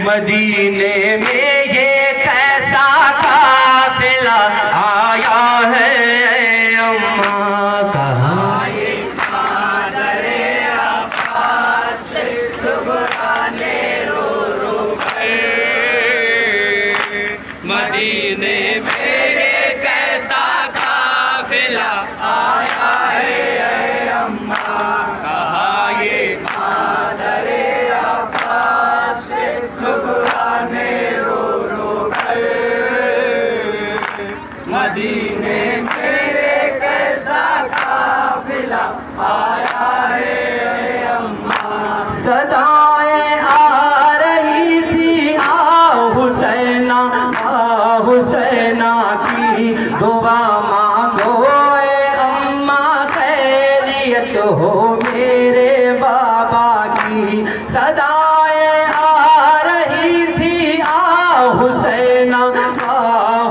मदीने में ये कैसा काफिला आया है अम्मा, कहाँ ये मादरे अब्बास सुगराने रो रो गए। मदीने में ये कैसा काफिला आया है अम्मा, कहाँ ये मादरे मदीने मेरे कैसा काफिला आया है अम्मा। सदाएं आ रही थी आ हुसैना की दुआ मांगो अम्मा, खैरियत हो मेरे बाबा की। सदाएं आ रही थी आ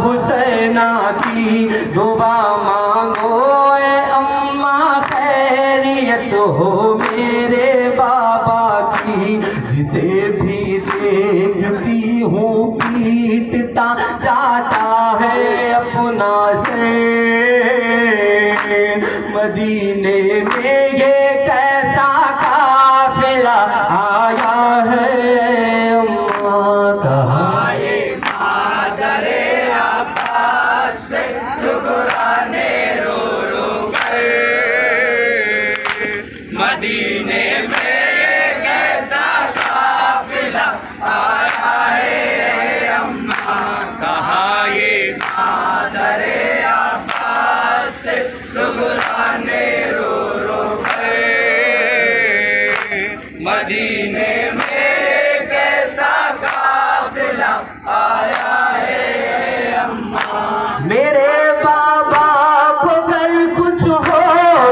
हुसैना की दुआ मांगो अम्मा, खैरियत हो मेरे बाबा की। जिसे भी देखती हूँ पीटता जाता है अपना से। मदीने में ये कैसा काफिला आया है अम्मा, कहाँ ये मादरे अब्बास सुगराने रो रो गए। मदीने में ये कैसा काफिला आया है अम्मा, कहाँ ये मादरे अब्बास सुगराने रो रो गए। मदीने में कैसा काफिला आया है अम्मा। मेरे बाबा को अगर कुछ हो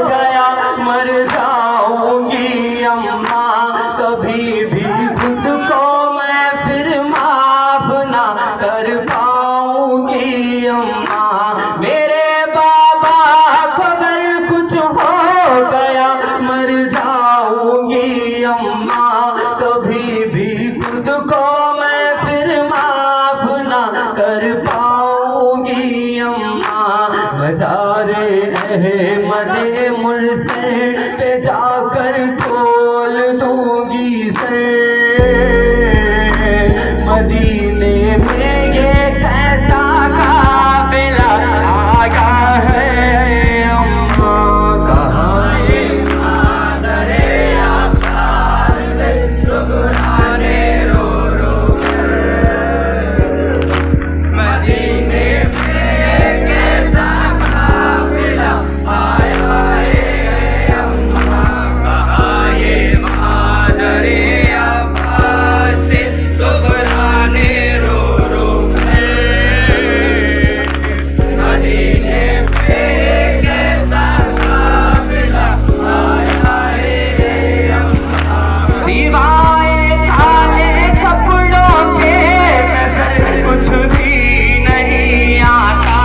गया मर जाऊंगी अम्मा, कभी भी खुद को मैं फिर माफ ना कर पाऊंगी अम्मा। मेरे बाबा को अगर कुछ हो गया मर जाऊंगी अम्मा, कभी भी खुद को मैं फिर माफ ना कर पाऊंगी अम्मा। मज़ारे अहमदे मुर्से पे जाकर खोल दूंगी से। मदीने में ये कैसा काफिला आया है अम्मा, कहाँ ये मादरे अब्बास सुगराने रो रो गए। मदीने में ये कैसा काफिला आया है अम्मा, कहाँ ये मादरे अब्बास सुगराने रो रो गए। मदीने में ये कैसा काफिला आया है अम्मा। सिवाय काले कपड़ों के नजर कुछ भी नहीं आता,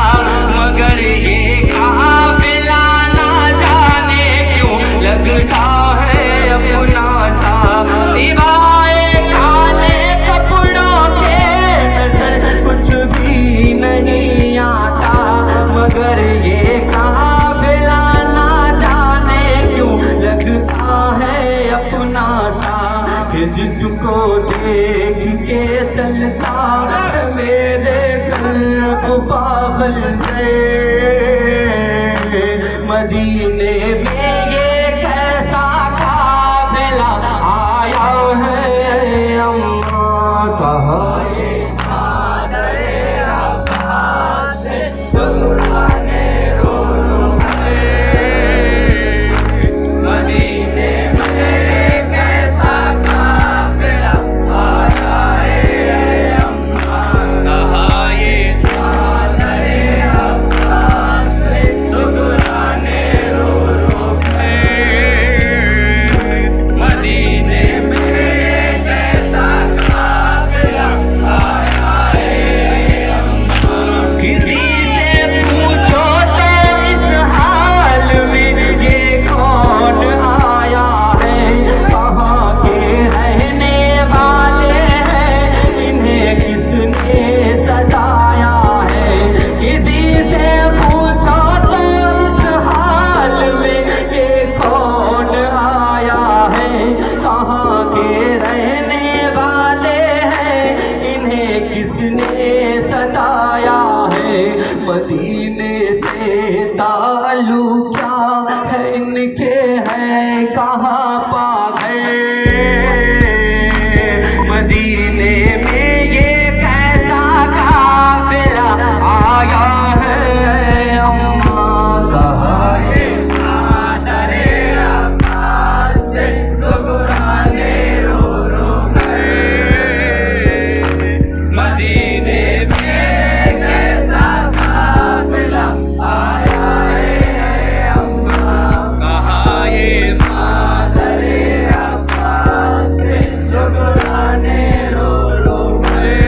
मगर ये काफिला ना जाने क्यों लगता है अपना सा। सिवाय काले कपड़ों के नजर कुछ भी नहीं आता, मगर ये काफिला ना जाने क्यों लगता है अपना सा। कि जिसको देख के चलता है मेरे कल्ब पागल से। मदीने में ये कैसा काफिला आया है अम्मा, कहाँ ये मादरे अब्बास सुगराने रो रो गए। मदीने में कैसा काफिला आया है अम्मा, कहाँ ये मादरे अब्बास सुगराने रो रो मदीने में ये कैसा काफिला आया है अम्मा, कहा ये मादरे अब्बास से सुगराने रो रो गए। मदीने में कैसा काफिला आया है अम्मा, कहा ये मादरे अब्बास से सुगराने रो रो गए।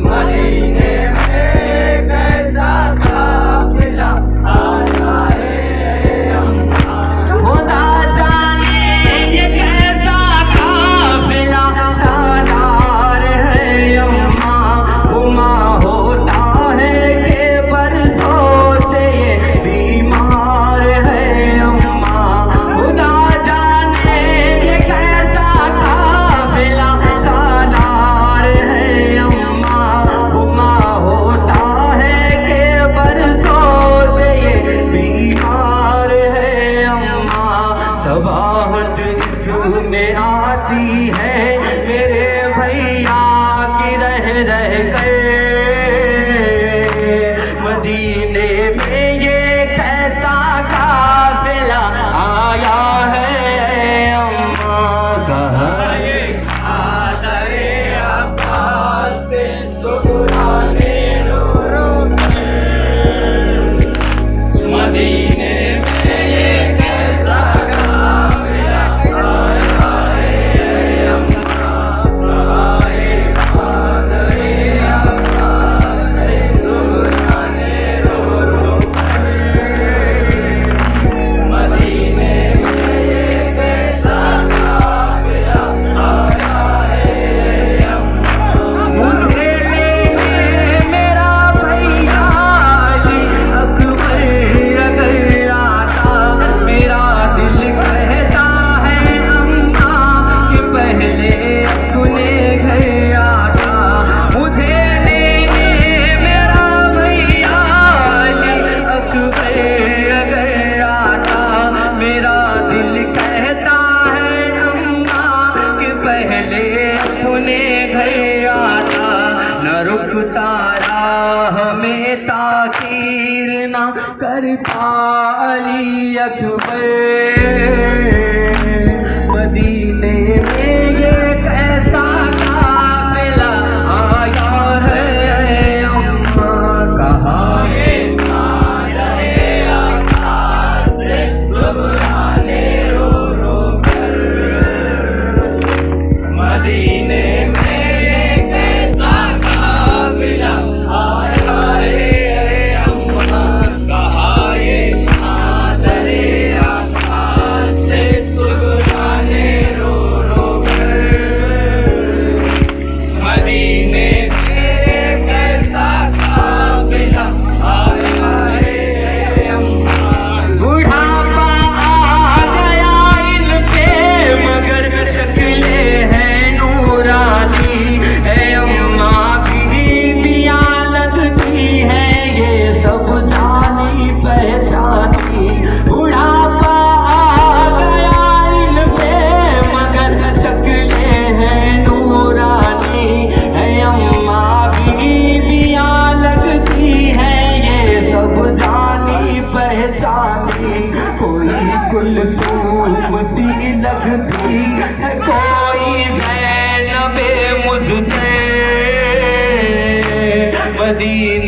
मदीने में कैसा काफिला आया है अम्मा, खुदा जाने ये कैसा काफिला सालार है अम्मा। गुमा होता है कि बरसों से ये बीमार है अम्मा, खुदा जाने ये कैसा काफिला सालार है अम्मा। गुमा होता है कि बरसों से ये बीमार है अम्मा। सबाहत इसमें आती है मेरे भैया की रह रह गए। मदीने में ये कैसा काफिला आया है अम्मा, कहा ये मादरे अब्बास से सुगराने रो रो गए। मदीने में ये कैसा काफिला आया है अम्मा, कहा ये मादरे अब्बास से सुगराने रो रो गए। मदीने में ये कैसा काफिला आया है अम्मा, मुझे लेने मेरा भैया जी अकबर अगर आता, मेरा दिल कहता है अम्मा कि पहले अपने घर आता। मुझे लेने मेरा भैया जी अकबर अगर आता, मेरा दिल कहता है अम्मा कि पहले अपने घर आता। न रुकता राह में ताखीर ना करता अली अकबर। मदीने में ये कैसा काफिला आया है अम्मा, कहा ये मादरे अब्बास से सुगराने रो रो कर। मदीने में ये कैसा काफिला आया है अम्मा, कहा ये मादरे अब्बास से सुगराने रो रो कर। मदीने में ये कैसा काफिला आया है अम्मा, बुढ़ापा आ गया इन पे मगर शक्लें हैं नूरानी है अम्मा। बीबियां लगती है ये सब जानी पहचानी। बुढ़ापा आ गया इन पे मगर शक्लें हैं नूरानी है अम्मा। बीबियां लगती है ये सब जानी पहचानी। कोई कुलसूम सी लगती है, कोई ज़ैनबे मुझसे। मदीने